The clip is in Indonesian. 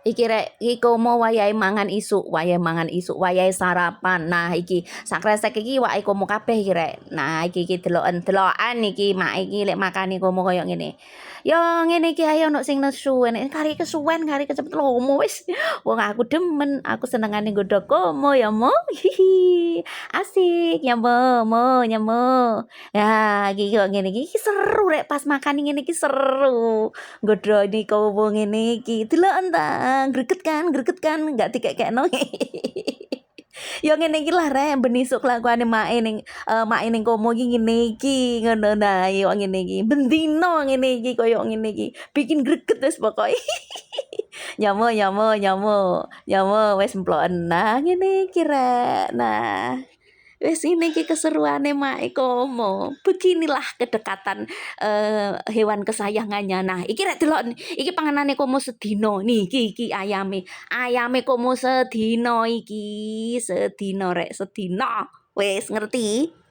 Iki rek iki komo wayahe mangan isuk, wayahe sarapan. Nah, iki sak kresek iki wae komo kabeh iki rek. Nah, iki deloken iki mak iki lek makani komo koyo ngene. Yo ngene iki ae ono sing nesu, nek kari kesuwen, kari kecepet lomo wis. Wong aku demen, aku senengane nggodhog komo ya mo. Hihi. Asik ya mo. Ya, iki kok ngene iki seru rek pas makan ngene iki seru. Nggodhoni komo ngene iki. Deloken ta, greget kan, gak dikekekno. Ya ngene iki lah rek, ben isuk kelakuane make ning komo iki ngene iki, ngono nah, yo ngene iki. Ben dino ngene iki koyo ngene iki. Bikin greget wis pokoke. Nyamo wis emploken. Nah, ngene iki rek. Nah, wis ini iki keseruane make komo. Beginilah kedekatan hewan kesayangannya. Nah, iki rek delok iki panganane komo sedina. Nih, iki ayame. Ayame komo sedina iki. Sedina rek, sedina. Wis ngerti?